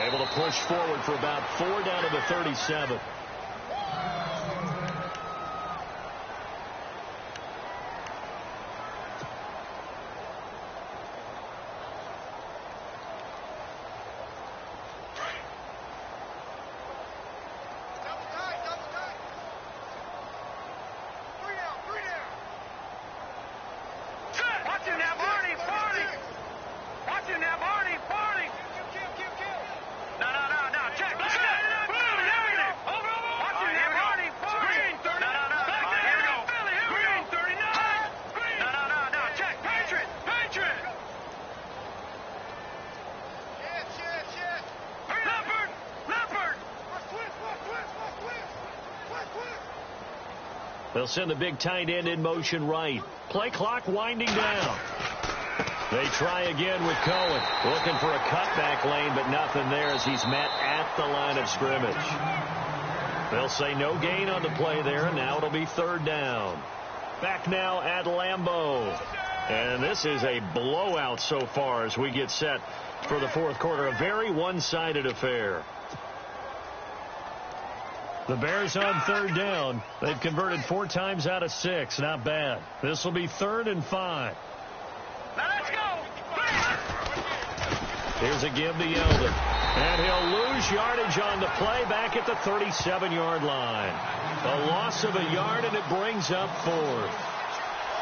able to push forward for about 4 down to the 37. They'll send the big tight end in motion right. Play clock winding down. They try again with Cohen. Looking for a cutback lane, but nothing there as he's met at the line of scrimmage. They'll say no gain on the play there. Now it'll be 3rd down. Back now at Lambeau. And this is a blowout so far as we get set for the 4th quarter. A very one-sided affair. The Bears on 3rd down. They've converted 4 times out of 6. Not bad. This will be 3rd and 5.
Now let's go.
Here's a give to Yeldon. And he'll lose yardage on the play back at the 37-yard line. A loss of a yard, and it brings up 4th.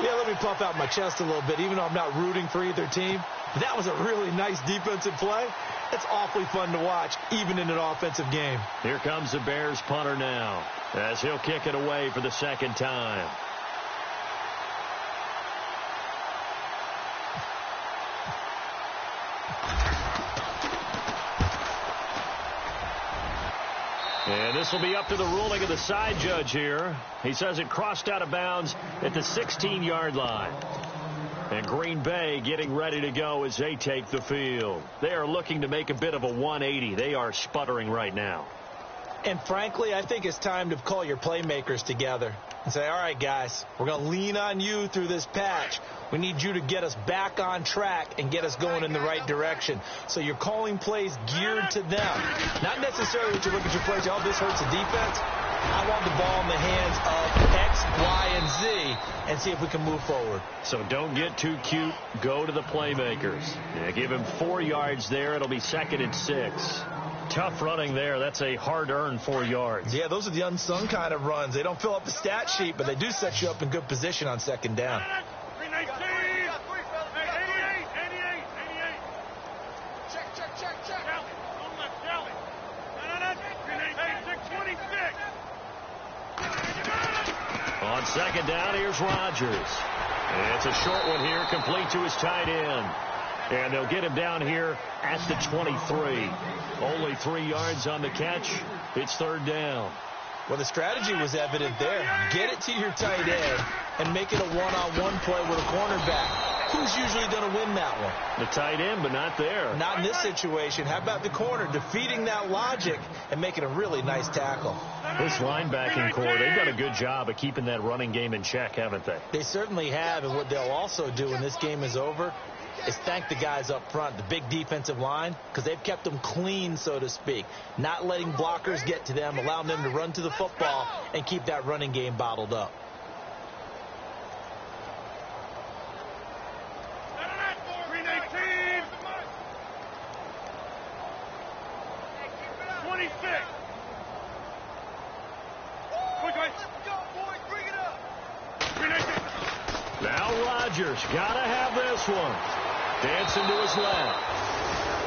Yeah, let me puff out my chest a little bit, even though I'm not rooting for either team. That was a really nice defensive play. It's awfully fun to watch, even in an offensive game.
Here comes the Bears punter now, as he'll kick it away for the 2nd time. And this will be up to the ruling of the side judge here. He says it crossed out of bounds at the 16-yard line. And Green Bay getting ready to go as they take the field. They are looking to make a bit of a 180. They are sputtering right now.
And frankly, I think it's time to call your playmakers together and say, all right, guys, we're going to lean on you through this patch. We need you to get us back on track and get us going in the right direction. So you're calling plays geared to them. Not necessarily what you look at your plays, oh, this hurts the defense. I want the ball in the hands of X, Y, and Z and see if we can move forward.
So don't get too cute. Go to the playmakers. Yeah, give him 4 yards there. It'll be 2nd and 6. Tough running there. That's a hard-earned 4 yards.
Yeah, those are the unsung kind of runs. They don't fill up the stat sheet, but they do set you up in good position on 2nd down.
319. 88. Check. Don't let Kelly. 625.
Second down, here's Rodgers. It's a short one here, complete to his tight end. And they'll get him down here at the 23. Only 3 yards on the catch. It's third down.
Well, the strategy was evident there. Get it to your tight end and make it a one-on-one play with a cornerback. Who's usually going to win that one?
The tight end, but not there.
Not in this situation. How about the corner defeating that logic and making a really nice tackle?
This linebacking core, they've done a good job of keeping that running game in check, haven't they?
They certainly have, and what they'll also do when this game is over is thank the guys up front, the big defensive line, because they've kept them clean, so to speak. Not letting blockers get to them, allowing them to run to the football and keep that running game bottled up.
Now Rodgers gotta have this one. Dancing to his left.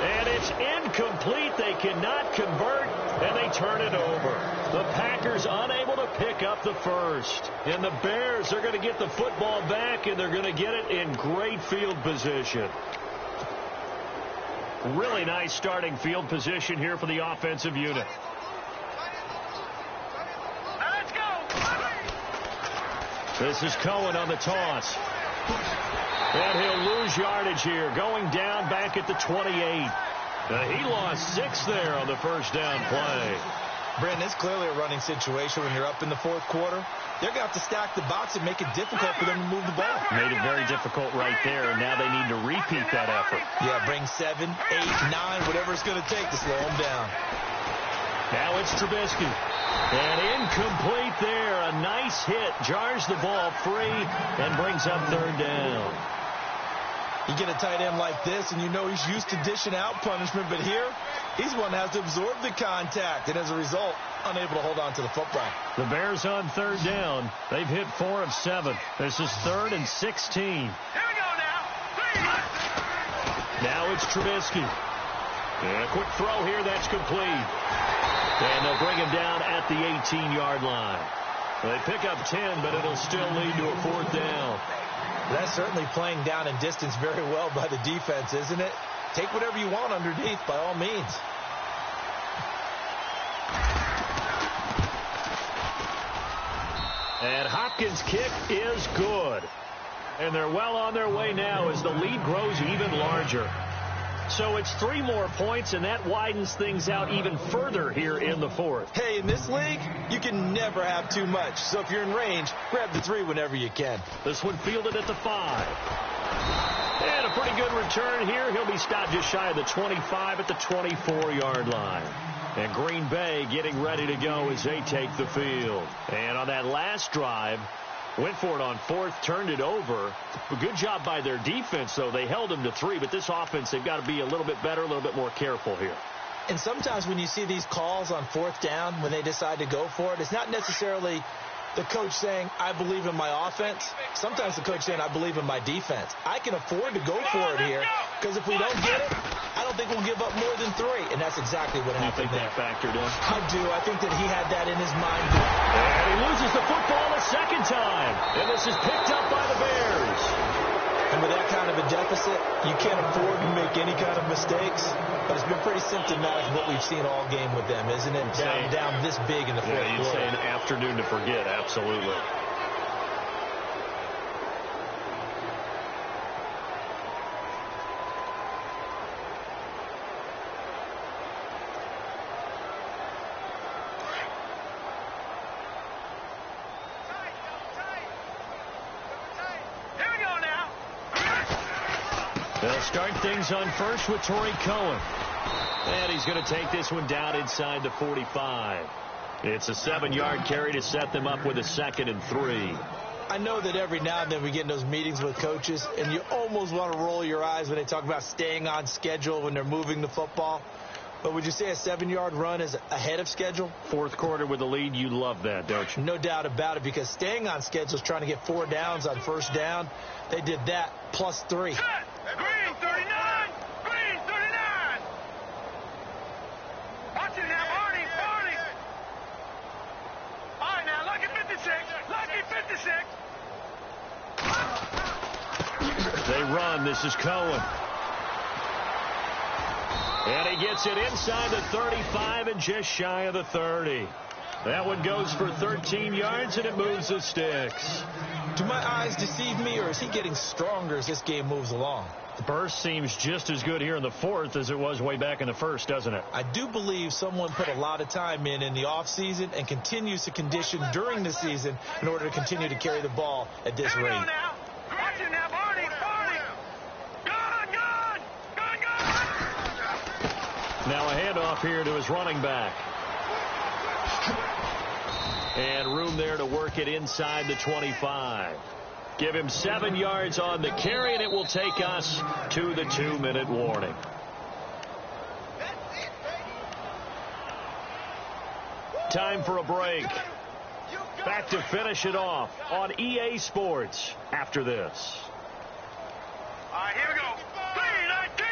And it's incomplete. They cannot convert, and they turn it over. The Packers unable to pick up the first. And the Bears are going to get the football back, and they're going to get it in great field position. Really nice starting field position here for the offensive unit. This is Cohen on the toss. And he'll lose yardage here, going down back at the 28. He lost 6 there on the first down play.
Brandon, it's clearly a running situation when you're up in the fourth quarter. They're going to have to stack the box and make it difficult for them to move the ball.
Made it very difficult right there, and now they need to repeat that effort.
Yeah, bring 7, 8, 9, whatever it's going to take to slow them down.
Now it's Trubisky. And incomplete there. A nice hit. Jars the ball free and brings up third down.
You get a tight end like this, and you know he's used to dishing out punishment, but here, he's one that has to absorb the contact, and as a result, unable to hold on to the football.
The Bears on third down. They've hit 4 of 7. This is 3rd and 16.
Here we go now.
Now it's Trubisky. And a quick throw here, that's complete. And they'll bring him down at the 18-yard line. They pick up 10, but it'll still lead to a 4th down.
That's certainly playing down in distance very well by the defense, isn't it? Take whatever you want underneath, by all means.
And Hopkins' kick is good. And they're well on their way now as the lead grows even larger. So it's 3 more points, and that widens things out even further here in the 4th.
Hey, in this league, you can never have too much. So if you're in range, grab the 3 whenever you can.
This one fielded at the 5. And a pretty good return here. He'll be stopped just shy of the 25 at the 24-yard line. And Green Bay getting ready to go as they take the field. And on that last drive, went for it on 4th, turned it over. A good job by their defense, though. They held them to 3, but this offense, they've got to be a little bit better, a little bit more careful here.
And sometimes when you see these calls on 4th down, when they decide to go for it, it's not necessarily the coach saying, I believe in my offense. Sometimes the coach saying, I believe in my defense. I can afford to go for it here, because if we don't get it, I don't think we'll give up more than 3. And that's exactly what happened there.
You think that factored in?
I do. I think that he had that in his mind.
And he loses the football a second time. And this is picked up by the Bears.
And with that kind of a deficit, you can't afford to make any kind of mistakes. But it's been pretty symptomatic of what we've seen all game with them, isn't it? Down this big in the fourth quarter.
You'd say an afternoon to forget, absolutely. They'll start things on first with Torrey Cohen. And he's going to take this one down inside the 45. It's a 7-yard carry to set them up with a 2nd and 3.
I know that every now and then we get in those meetings with coaches, and you almost want to roll your eyes when they talk about staying on schedule when they're moving the football. But would you say a 7-yard run is ahead of schedule?
4th quarter with the lead, you love that, don't you?
No doubt about it, because staying on schedule is trying to get 4 downs on first down. They did that plus 3.
Green 39! Green 39! Watch it now, Barney! All right, now, lucky 56! Lucky 56!
run. This is Cohen. And he gets it inside the 35 and just shy of the 30. That one goes for 13 yards, and it moves the sticks.
Do my eyes deceive me, or is he getting stronger as this game moves along?
The burst seems just as good here in the fourth as it was way back in the first, doesn't it?
I do believe someone put a lot of time in the offseason and continues to condition during the season in order to continue to carry the ball at this rate.
Watch him now, Barney. Gun.
Now a handoff here to his running back. And room there to work it inside the 25. Give him 7 yards on the carry, and it will take us to the 2-minute warning. Time for a break. Back to finish it off on EA Sports after this.
All right, here we go. 3-19.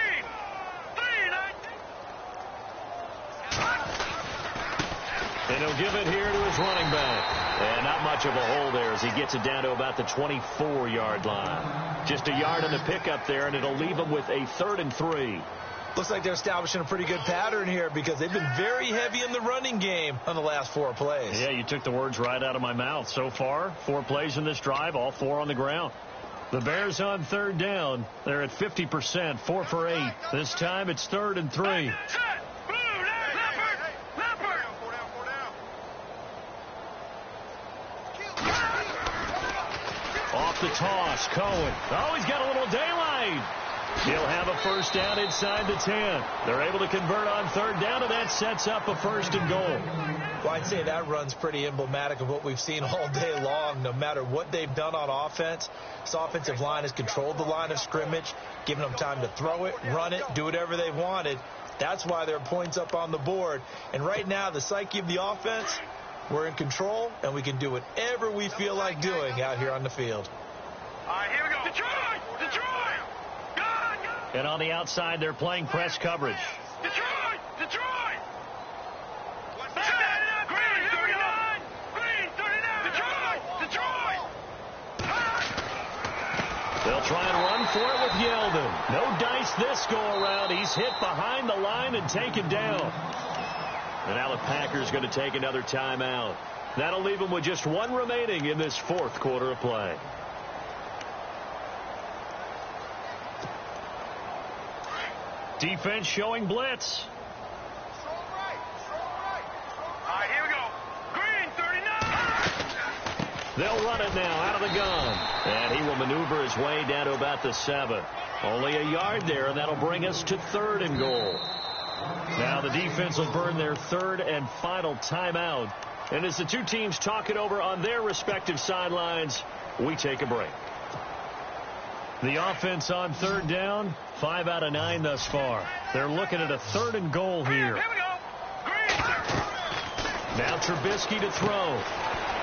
And he'll give it here to his running back. And not much of a hole there as he gets it down to about the 24-yard line. Just a yard on the pickup there, and it'll leave him with a 3rd and 3.
Looks like they're establishing a pretty good pattern here because they've been very heavy in the running game on the last 4 plays.
Yeah, you took the words right out of my mouth. So far, 4 plays in this drive, all 4 on the ground. The Bears on 3rd down. They're at 50%, 4 for 8. This time it's 3rd and 3. Off the toss, Cohen. Oh, he's got a little daylight. He'll have a first down inside the 10. They're able to convert on 3rd down, and that sets up a 1st and goal.
Well, I'd say that run's pretty emblematic of what we've seen all day long. No matter what they've done on offense, this offensive line has controlled the line of scrimmage, given them time to throw it, run it, do whatever they wanted. That's why there are points up on the board. And right now, the psyche of the offense, we're in control, and we can do whatever we feel like doing out here on the field.
All right, here we go. Detroit! Gun!
And on the outside, they're playing press coverage.
Detroit! Green 39! Detroit!
They'll try and run for it with Yeldon. No dice this go-around. He's hit behind the line and taken down. And now the Packers going to take another timeout. That'll leave them with just 1 remaining in this 4th quarter of play. Defense showing blitz.
All right, here we go. Green 39!
They'll run it now out of the gun. And he will maneuver his way down to about the 7. Only a yard there, and that'll bring us to 3rd and goal. Now the defense will burn their 3rd and final timeout. And as the two teams talk it over on their respective sidelines, we take a break. The offense on 3rd down, 5 out of 9 thus far. They're looking at a 3rd and goal here.
Here we go. Green.
Now Trubisky to throw.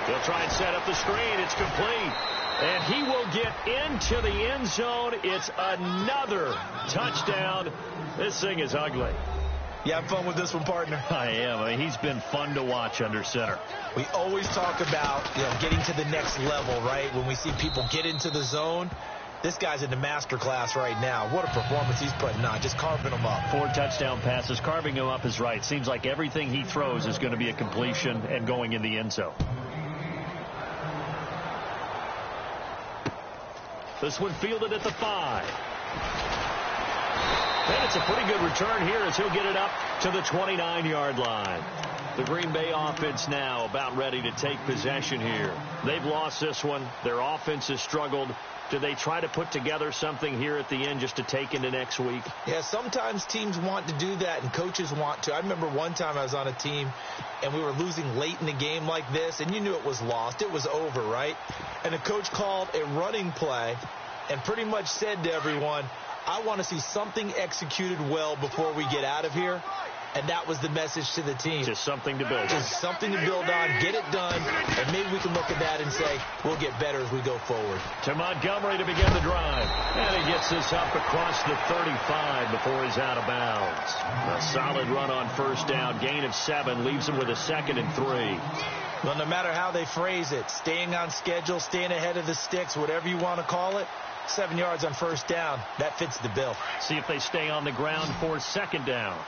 He'll try and set up the screen. It's complete. And he will get into the end zone. It's another touchdown. This thing is ugly.
You have fun with this one, partner?
I am. I mean, he's been fun to watch under center.
We always talk about, getting to the next level, right? When we see people get into the zone, this guy's in the master class right now. What a performance he's putting on, just carving them up.
4 touchdown passes. Carving him up is right. Seems like everything he throws is going to be a completion and going in the end zone. This one fielded at the 5. And it's a pretty good return here as he'll get it up to the 29-yard line. The Green Bay offense now about ready to take possession here. They've lost this one. Their offense has struggled. Do they try to put together something here at the end just to take into next week?
Yeah, sometimes teams want to do that and coaches want to. I remember one time I was on a team and we were losing late in the game like this, and you knew it was lost. It was over, right? And the coach called a running play and pretty much said to everyone, I want to see something executed well before we get out of here. And that was the message to the team.
Just something to build on.
Just something to build on, get it done, and maybe we can look at that and say, we'll get better as we go forward.
To Montgomery to begin the drive. And he gets this up across the 35 before he's out of bounds. A solid run on 1st down. Gain of 7 leaves him with a 2nd and 3.
Well, no matter how they phrase it, staying on schedule, staying ahead of the sticks, whatever you want to call it, 7 yards on first down. That fits the bill.
See if they stay on the ground for second down.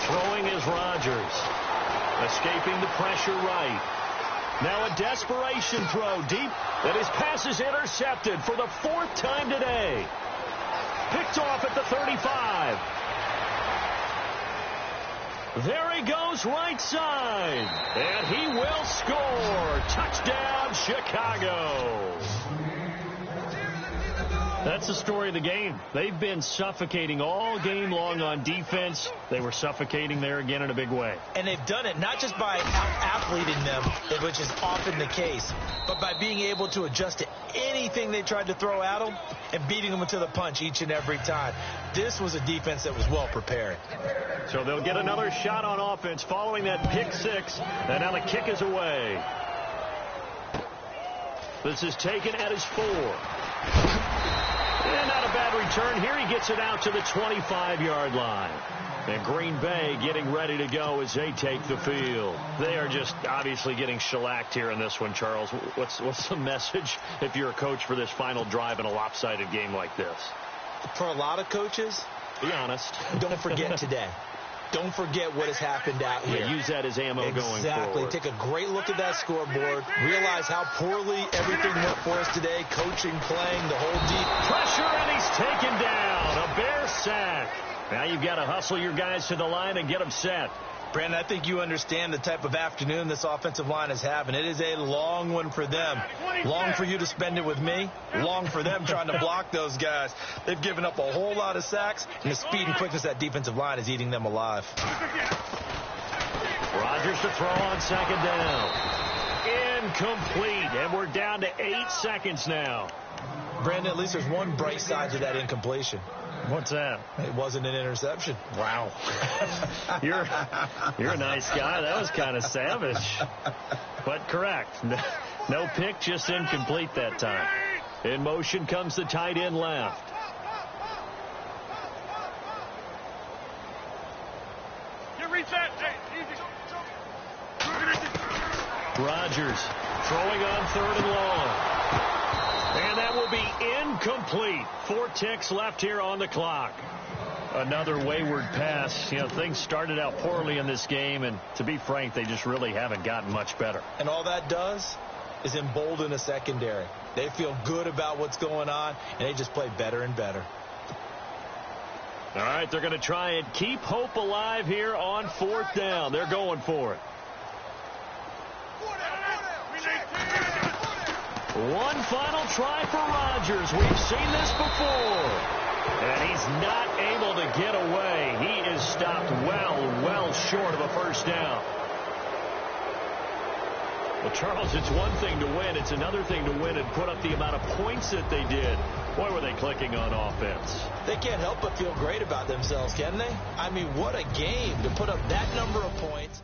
Throwing is Rodgers. Escaping the pressure right. Now a desperation throw deep, and his pass is intercepted for the 4th time today. Picked off at the 35. There he goes right side, and he will score. Touchdown, Chicago. That's the story of the game. They've been suffocating all game long on defense. They were suffocating there again in a big way.
And they've done it not just by out-athleting them, which is often the case, but by being able to adjust to anything they tried to throw at them and beating them to the punch each and every time. This was a defense that was well prepared.
So they'll get another shot on offense following that pick six. And now the kick is away. This is taken at his 4. And not a bad return. Here he gets it out to the 25-yard line. And Green Bay getting ready to go as they take the field. They are just obviously getting shellacked here in this one, Charles. What's the message if you're a coach for this final drive in a lopsided game like this?
For a lot of coaches,
be honest.
Don't forget today. Don't forget what has happened out here.
Yeah, use that as ammo going forward.
Exactly. Take a great look at that scoreboard. Realize how poorly everything went for us today. Coaching, playing, the whole deep.
Pressure, and he's taken down. A Bear sack. Now you've got to hustle your guys to the line and get them set.
Brandon, I think you understand the type of afternoon this offensive line is having. It is a long one for them. Long for you to spend it with me. Long for them trying to block those guys. They've given up a whole lot of sacks, and the speed and quickness of that defensive line is eating them alive.
Rodgers to throw on second down. Incomplete, and we're down to 8 seconds now.
Brandon, at least there's one bright side to that incompletion.
What's that?
It wasn't an interception.
Wow. You're a nice guy. That was kind of savage. But correct. No pick, just incomplete that time. In motion comes the tight end left.
You reach that, Jay.
Rodgers throwing on 3rd and long. And that will be incomplete. 4 ticks left here on the clock. Another wayward pass. You know, things started out poorly in this game, and to be frank, they just really haven't gotten much better.
And all that does is embolden a secondary. They feel good about what's going on, and they just play better and better.
All right, they're going to try and keep hope alive here on 4th down. They're going for it. One final try for Rodgers. We've seen this before. And he's not able to get away. He is stopped well short of a first down. Well, Charles, it's one thing to win. It's another thing to win and put up the amount of points that they did. Boy, were they clicking on offense.
They can't help but feel great about themselves, can they? I mean, what a game to put up that number of points.